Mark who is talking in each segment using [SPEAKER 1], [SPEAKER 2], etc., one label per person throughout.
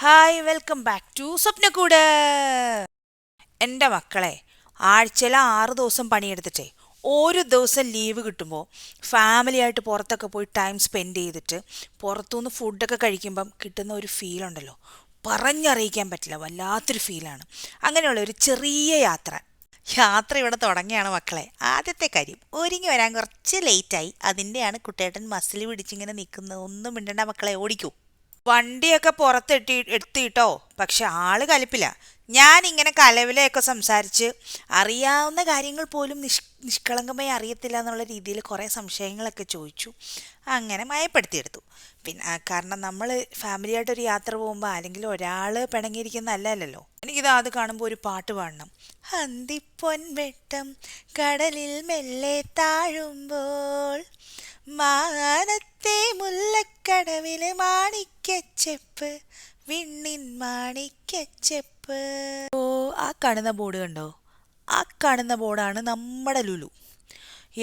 [SPEAKER 1] Hi welcome back to Swapnakkoodu. എൻ്റെ മക്കളെ, ആഴ്ചയിൽ 6 ദിവസം പണിയെടുത്തിട്ടേ ഒരു ദിവസം ലീവ് കിട്ടുമ്പോൾ ഫാമിലിയായിട്ട് പുറത്തൊക്കെ പോയി ടൈം സ്പെൻഡ് ചെയ്തിട്ട് പുറത്തുനിന്ന് ഫുഡൊക്കെ കഴിക്കുമ്പം കിട്ടുന്ന ഒരു ഫീൽ ഉണ്ടല്ലോ, പറഞ്ഞറിയിക്കാൻ പറ്റില്ല, വല്ലാത്തൊരു ഫീലാണ്. അങ്ങനെയുള്ള ഒരു ചെറിയ യാത്ര യാത്ര ഇവിടെ തുടങ്ങിയാണ് മക്കളെ. ആദ്യത്തെ കാര്യം, ഒരുങ്ങി വരാൻ കുറച്ച് ലേറ്റായി. അതിൻ്റെയാണ് കുട്ടേട്ടൻ മസിൽ പിടിച്ചിങ്ങനെ നിൽക്കുന്നത്. ഒന്നും മിണ്ടണ്ട മക്കളെ, ഓടിക്കൂ. വണ്ടിയൊക്കെ എത്തിയിട്ടോ, പക്ഷെ ആള് കലിപ്പില്ല. ഞാനിങ്ങനെ കലവിലയൊക്കെ സംസാരിച്ച് അറിയാവുന്ന കാര്യങ്ങൾ പോലും നിഷ്കളങ്കമായി അറിയത്തില്ല എന്നുള്ള രീതിയിൽ കുറേ സംശയങ്ങളൊക്കെ ചോദിച്ചു. അങ്ങനെ മയപ്പെടുത്തിയെടുത്തു. പിന്നെ കാരണം നമ്മൾ ഫാമിലിയായിട്ടൊരു യാത്ര പോകുമ്പോൾ അല്ലെങ്കിൽ ഒരാൾ പിണങ്ങിയിരിക്കുന്ന അല്ലല്ലോ. എനിക്കിത് അത് കാണുമ്പോൾ ഒരു പാട്ട് പാടണം. അന്തിപ്പൊൻവെട്ടം കടലിൽ മെല്ലെ താഴുമ്പോൾ മാനത്തെ മുല്ലക്കടവില് മാണിക്യച്ചെപ്പ്, വിണ്ണിൻ മാണിക്യച്ചെപ്പ്. ഓ, ആ കാണുന്ന ബോർഡ് കണ്ടോ? ആ കാണുന്ന ബോർഡാണ് നമ്മുടെ ലുലു.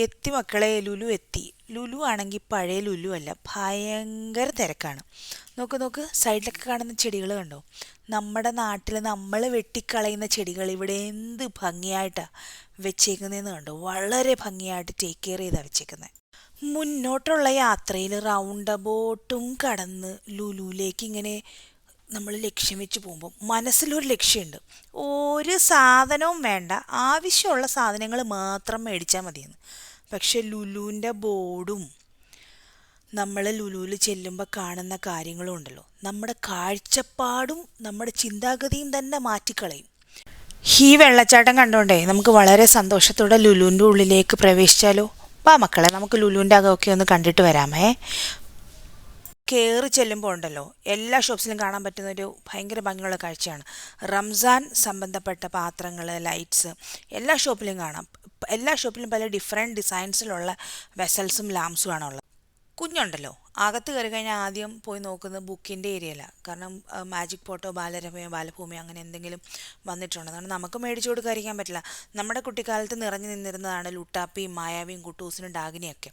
[SPEAKER 1] എത്തി മക്കളെ, ലുലു എത്തി. ലുലു ആണെങ്കിൽ പഴയ ലുലു അല്ല, ഭയങ്കര തിരക്കാണ്. നോക്ക് നോക്ക്, സൈഡിലൊക്കെ കാണുന്ന ചെടികൾ കണ്ടോ? നമ്മുടെ നാട്ടിൽ നമ്മൾ വെട്ടിക്കളയുന്ന ചെടികൾ ഇവിടെ എന്ത് ഭംഗിയായിട്ടാണ് വെച്ചേക്കുന്നതെന്ന് കണ്ടോ? വളരെ ഭംഗിയായിട്ട് ടേക്ക് കെയർ ചെയ്താണ് വെച്ചേക്കുന്നത്. മുന്നോട്ടുള്ള യാത്രയിൽ റൗണ്ട് അബൌട്ടും കടന്ന് ലുലുവിലേക്ക് ഇങ്ങനെ നമ്മൾ ലക്ഷ്യം വെച്ച് പോകുമ്പോൾ മനസ്സിലൊരു ലക്ഷ്യമുണ്ട്. ഒരു സാധനവും വേണ്ട, ആവശ്യമുള്ള സാധനങ്ങൾ മാത്രം മേടിച്ചാൽ മതിയെന്ന്. പക്ഷെ ലുലുവിൻ്റെ ബോർഡും നമ്മൾ ലുലുവിൽ ചെല്ലുമ്പോൾ കാണുന്ന കാര്യങ്ങളും ഉണ്ടല്ലോ, നമ്മുടെ കാഴ്ചപ്പാടും നമ്മുടെ ചിന്താഗതിയും തന്നെ മാറ്റിക്കളയും. ഈ വെള്ളച്ചാട്ടം കണ്ടോണ്ടേ നമുക്ക് വളരെ സന്തോഷത്തോടെ ലുലുവിൻ്റെ ഉള്ളിലേക്ക് പ്രവേശിച്ചാലോ? വാ മക്കളെ, നമുക്ക് ലുലുവിൻ്റെ അകമൊക്കെ ഒന്ന് കണ്ടിട്ട് വരാമേ. കയറി ചെല്ലുമ്പോൾ ഉണ്ടല്ലോ, എല്ലാ ഷോപ്സിലും കാണാൻ പറ്റുന്ന ഒരു ഭയങ്കര ഭംഗിയുള്ള കാഴ്ചയാണ്. റംസാൻ സംബന്ധപ്പെട്ട പാത്രങ്ങൾ, ലൈറ്റ്സ് എല്ലാ ഷോപ്പിലും കാണാം. എല്ലാ ഷോപ്പിലും പല ഡിഫറെൻറ്റ് ഡിസൈൻസിലുള്ള വെസൽസും ലാംസും ആണുള്ളത്. കുഞ്ഞുണ്ടല്ലോ, അകത്ത് കയറി കഴിഞ്ഞാൽ ആദ്യം പോയി നോക്കുന്നത് ബുക്കിൻ്റെ ഏരിയയിലാണ്. കാരണം മാജിക് പോട്ടോ ബാലരമയോ ബാലഭൂമിയോ അങ്ങനെ എന്തെങ്കിലും വന്നിട്ടുണ്ട്. കാരണം നമുക്ക് മേടിച്ചു കൊടുക്കാതിരിക്കാൻ പറ്റില്ല. നമ്മുടെ കുട്ടിക്കാലത്ത് നിറഞ്ഞു നിന്നിരുന്നതാണ് ലുട്ടാപ്പിയും മായാവിയും കുട്ടൂസിനും ഡാഗിനിയൊക്കെ.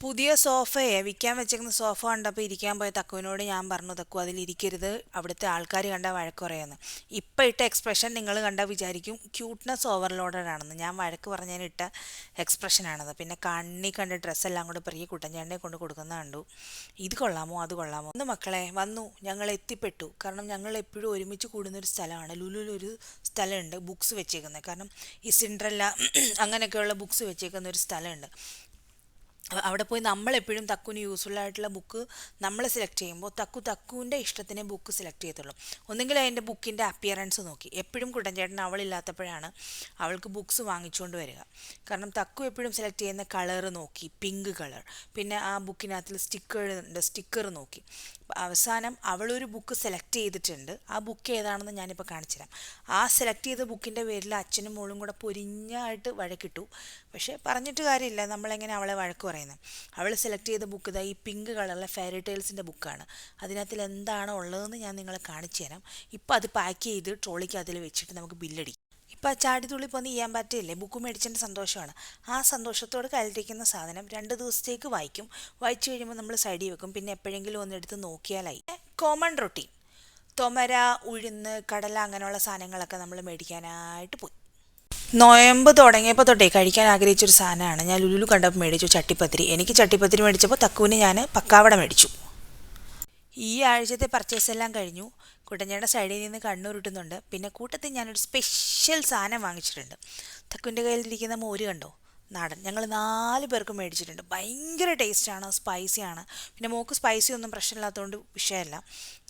[SPEAKER 1] പുതിയ സോഫയെ വിൽക്കാൻ വെച്ചേക്കുന്ന സോഫ കണ്ടപ്പോൾ ഇരിക്കാൻ പോയ തക്കുവിനോട് ഞാൻ പറഞ്ഞു, തക്കു അതിലിരിക്കരുത്, അവിടുത്തെ ആൾക്കാർ കണ്ടാൽ വഴക്ക് പറയുമെന്ന്. ഇപ്പം ഇട്ട എക്സ്പ്രഷൻ നിങ്ങൾ കണ്ടാൽ വിചാരിക്കും ക്യൂട്ട്നെസ് ഓവർലോഡഡ് ആണെന്ന്. ഞാൻ വഴക്ക് പറഞ്ഞതിനിട്ട എക്സ്പ്രഷനാണത്. പിന്നെ കണ്ണി കണ്ട ഡ്രസ്സെല്ലാം കൂടെ പ്രിയ കുട്ടൻചാണ്ടിനെ കൊണ്ട് കൊടുക്കുന്ന കണ്ടു. ഇത് കൊള്ളാമോ അത് കൊള്ളാമോ ഒന്ന് മക്കളെ വന്നു, ഞങ്ങൾ എത്തിപ്പെട്ടു. കാരണം ഞങ്ങൾ എപ്പോഴും ഒരുമിച്ച് കൂടുന്നൊരു സ്ഥലമാണ്. ലുലുവിലൊരു സ്ഥലമുണ്ട് ബുക്സ് വെച്ചേക്കുന്നത്. കാരണം ഈ സിൻഡ്രല്ല അങ്ങനെയൊക്കെയുള്ള ബുക്സ് വെച്ചേക്കുന്ന ഒരു സ്ഥലമുണ്ട്. അവിടെ പോയി നമ്മളെപ്പോഴും തക്കുവിന് യൂസ്ഫുൾ ആയിട്ടുള്ള ബുക്ക് നമ്മൾ സെലക്ട് ചെയ്യുമ്പോൾ തക്കുവിൻ്റെ ഇഷ്ടത്തിനെ ബുക്ക് സെലക്ട് ചെയ്യത്തുള്ളൂ. ഒന്നെങ്കിൽ അതിൻ്റെ ബുക്കിൻ്റെ അപ്പിയറൻസ് നോക്കി. എപ്പോഴും കുട്ടൻചേട്ടൻ അവളില്ലാത്തപ്പോഴാണ് അവൾക്ക് ബുക്സ് വാങ്ങിച്ചുകൊണ്ട് വരിക. കാരണം തക്കു എപ്പോഴും സെലക്ട് ചെയ്യുന്ന കളറ് നോക്കി, പിങ്ക് കളർ. പിന്നെ ആ ബുക്കിനകത്തിൽ സ്റ്റിക്കർ നോക്കി. അവസാനം അവളൊരു ബുക്ക് സെലക്ട് ചെയ്തിട്ടുണ്ട്. ആ ബുക്ക് ഏതാണെന്ന് ഞാനിപ്പോൾ കാണിച്ചുതരാം. ആ സെലക്ട് ചെയ്ത ബുക്കിൻ്റെ പേരിൽ അച്ഛനും മോളും കൂടെ പൊരിഞ്ഞായിട്ട് വഴക്കിട്ടു. പക്ഷേ പറഞ്ഞിട്ട് കാര്യമില്ല, നമ്മളെങ്ങനെ അവളെ വഴക്ക് പറയുന്നത്. അവൾ സെലക്ട് ചെയ്ത ബുക്ക് ഇതാ ഈ പിങ്ക് കളറിലെ ഫെയറി ടെയിൽസിൻ്റെ ബുക്കാണ്. അതിനകത്തിൽ എന്താണോ ഉള്ളതെന്ന് ഞാൻ നിങ്ങളെ കാണിച്ചു തരാം. ഇപ്പം അത് പാക്ക് ചെയ്ത് ട്രോളിക്ക് അതിൽ വെച്ചിട്ട് നമുക്ക് ബില്ലടിക്കും. ഇപ്പം ചാടിത്തുള്ളി പോന്ന് ചെയ്യാൻ പറ്റില്ലേ, ബുക്ക് മേടിച്ചതിൻ്റെ സന്തോഷമാണ്. ആ സന്തോഷത്തോട് കയ്യിലിരിക്കുന്ന സാധനം 2 ദിവസത്തേക്ക് വായിക്കും. വായിച്ചു കഴിയുമ്പോൾ നമ്മൾ സൈഡിൽ വെക്കും. പിന്നെ എപ്പോഴെങ്കിലും ഒന്നെടുത്ത് നോക്കിയാലായി. കോമൺ റൊട്ടീൻ തൊമര, ഉഴുന്ന്, കടല അങ്ങനെയുള്ള സാധനങ്ങളൊക്കെ നമ്മൾ മേടിക്കാനായിട്ട് പോയി. നോയമ്പ് തുടങ്ങിയപ്പോൾ തൊട്ടേ കഴിക്കാൻ ആഗ്രഹിച്ചൊരു സാധനമാണ്. ഞാൻ ലുലു കണ്ടപ്പോൾ മേടിച്ചു ചട്ടിപ്പത്തിരി. എനിക്ക് ചട്ടിപ്പത്തിരി മേടിച്ചപ്പോൾ തക്കുവിന് ഞാൻ പക്കാവട മേടിച്ചു. ഈ ആഴ്ചത്തെ പർച്ചേസ് എല്ലാം കഴിഞ്ഞു. കുട്ടഞ്ചേട്ടൻ്റെ സൈഡിൽ നിന്ന് കണ്ണുരുട്ടുന്നുണ്ട്. പിന്നെ കൂട്ടത്തിൽ ഞാനൊരു സ്പെഷ്യൽ സാധനം വാങ്ങിച്ചിട്ടുണ്ട്. തക്കുവിൻ്റെ കയ്യിലിരിക്കുന്ന മോര് കണ്ടോ, നാടൻ. ഞങ്ങൾ 4 പേർക്ക് മേടിച്ചിട്ടുണ്ട്. ഭയങ്കര ടേസ്റ്റാണ്, സ്പൈസിയാണ്. പിന്നെ മോൾക്ക് സ്പൈസി ഒന്നും പ്രശ്നമില്ലാത്തതുകൊണ്ട് വിഷയമല്ല,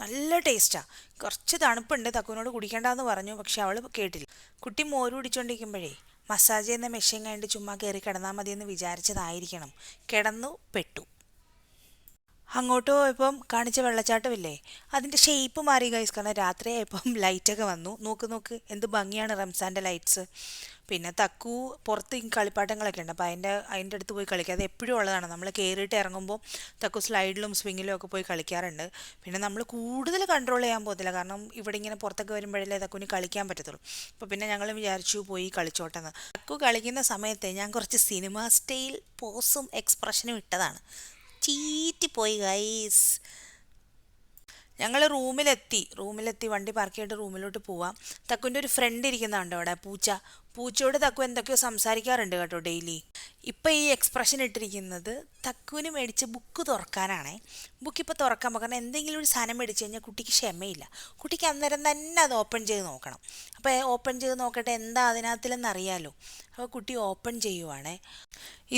[SPEAKER 1] നല്ല ടേസ്റ്റാണ്. കുറച്ച് തണുപ്പുണ്ട്, തക്കുവിനോട് കുടിക്കേണ്ടെന്ന് പറഞ്ഞു, പക്ഷെ അവൾ കേട്ടില്ല. കുട്ടി മോര് കുടിച്ചുകൊണ്ടിരിക്കുമ്പോഴേ മസാജ് ചെയ്യുന്ന മെഷീൻ കഴിഞ്ഞിട്ട് ചുമ്മാ കയറി കിടന്നാൽ മതിയെന്ന് വിചാരിച്ചതായിരിക്കണം. കിടന്നു പെട്ടു. അങ്ങോട്ട് പോയപ്പം കാണിച്ച വെള്ളച്ചാട്ടമില്ലേ, അതിൻ്റെ ഷേപ്പ് മാറി ഗൈസ്. കാരണം രാത്രിയായപ്പം ലൈറ്റൊക്കെ വന്നു. നോക്ക് നോക്ക് എന്ത് ഭംഗിയാണ് റംസാൻ്റെ ലൈറ്റ്സ്. പിന്നെ തക്കു പുറത്ത് കളിപ്പാട്ടങ്ങളൊക്കെ ഉണ്ട്. അപ്പോൾ അതിൻ്റെ അടുത്ത് പോയി കളിക്കുക. അത് എപ്പോഴും ഉള്ളതാണ്. നമ്മൾ കയറിയിട്ട് ഇറങ്ങുമ്പോൾ തക്കു സ്ലൈഡിലും സ്വിങ്ങിലും ഒക്കെ പോയി കളിക്കാറുണ്ട്. പിന്നെ നമ്മൾ കൂടുതൽ കൺട്രോൾ ചെയ്യാൻ പോകത്തില്ല. കാരണം ഇവിടെ ഇങ്ങനെ പുറത്തൊക്കെ വരുമ്പോഴല്ലേ തക്കുവിന് കളിക്കാൻ പറ്റത്തുള്ളൂ. അപ്പോൾ പിന്നെ ഞങ്ങൾ വിചാരിച്ചു പോയി കളിച്ചോട്ടെന്ന്. തക്കു കളിക്കുന്ന സമയത്ത് ഞാൻ കുറച്ച് സിനിമ സ്റ്റൈൽ പോസും എക്സ്പ്രഷനും ഇട്ടതാണ്. ചീറ്റിപ്പോയി ഗൈസ്. ഞങ്ങൾ റൂമിലെത്തി വണ്ടി പാർക്ക് ചെയ്തിട്ട് റൂമിലോട്ട് പോവാം. തക്കുൻ്റെ ഒരു ഫ്രണ്ട് ഇരിക്കുന്നുണ്ട് അവിടെ, പൂച്ചയോട് തക്കു എന്തൊക്കെയോ സംസാരിക്കാറുണ്ട് കേട്ടോ ഡെയിലി. ഇപ്പം ഈ എക്സ്പ്രഷൻ ഇട്ടിരിക്കുന്നത് തക്കുവിന് മേടിച്ച ബുക്ക് തുറക്കാനാണേ. ബുക്ക് ഇപ്പോൾ തുറക്കാൻ പോകും. കാരണം എന്തെങ്കിലും ഒരു സാധനം മേടിച്ച് കഴിഞ്ഞാൽ കുട്ടിക്ക് ക്ഷമയില്ല. കുട്ടിക്ക് അന്നേരം തന്നെ അത് ഓപ്പൺ ചെയ്ത് നോക്കണം. അപ്പോൾ ഓപ്പൺ ചെയ്ത് നോക്കട്ടെ എന്താ അതിനകത്തിലെന്ന് അറിയാലോ. അപ്പോൾ കുട്ടി ഓപ്പൺ ചെയ്യുവാണേ.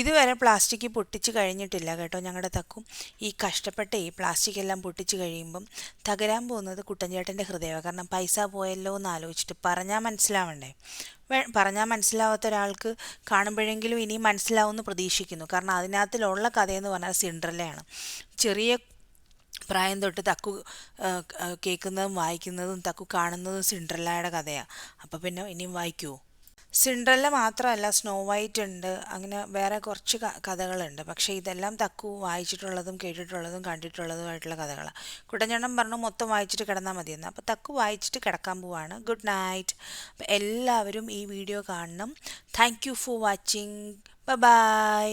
[SPEAKER 1] ഇതുവരെ പ്ലാസ്റ്റിക് പൊട്ടിച്ച് കഴിഞ്ഞിട്ടില്ല കേട്ടോ ഞങ്ങളുടെ തക്കും. ഈ കഷ്ടപ്പെട്ട് ഈ പ്ലാസ്റ്റിക് എല്ലാം പൊട്ടിച്ച് കഴിയുമ്പം തകരാൻ പോകുന്നത് കുട്ടൻചേട്ടൻ്റെ ഹൃദയമാണ്. കാരണം പൈസ പോയല്ലോ എന്ന് ആലോചിച്ചിട്ട്. പറഞ്ഞാൽ മനസ്സിലാവണ്ടേ. പറഞ്ഞാൽ മനസ്സിലാവാത്ത ഒരാൾക്ക് കാണുമ്പോഴെങ്കിലും ഇനിയും മനസ്സിലാവുമെന്ന് പ്രതീക്ഷിക്കുന്നു. കാരണം അതിനകത്തിലുള്ള കഥയെന്ന് പറഞ്ഞാൽ സിൻഡ്രല്ലയാണ്. ചെറിയ പ്രായം തൊട്ട് തക്കു കേൾക്കുന്നതും വായിക്കുന്നതും തക്കു കാണുന്നതും സിൻഡ്രല്ലയുടെ കഥയാണ്. അപ്പോൾ പിന്നെ ഇനിയും വായിക്കുമോ? സിൻഡ്രല്ല മാത്രമല്ല, സ്നോ വൈറ്റ് ഉണ്ട്, അങ്ങനെ വേറെ കുറച്ച് കഥകളുണ്ട്. പക്ഷേ ഇതെല്ലാം തക്കു വായിച്ചിട്ടുള്ളതും കേട്ടിട്ടുള്ളതും കണ്ടിട്ടുള്ളതുമായിട്ടുള്ള കഥകളാണ്. കുട്ടൻചേട്ടൻ പറഞ്ഞു മൊത്തം വായിച്ചിട്ട് കിടന്നാൽ മതിയെന്ന്. അപ്പോൾ തക്കു വായിച്ചിട്ട് കിടക്കാൻ പോവാണ്. Good night. അപ്പോൾ എല്ലാവരും ഈ വീഡിയോ കാണണം. Thank you for watching. By.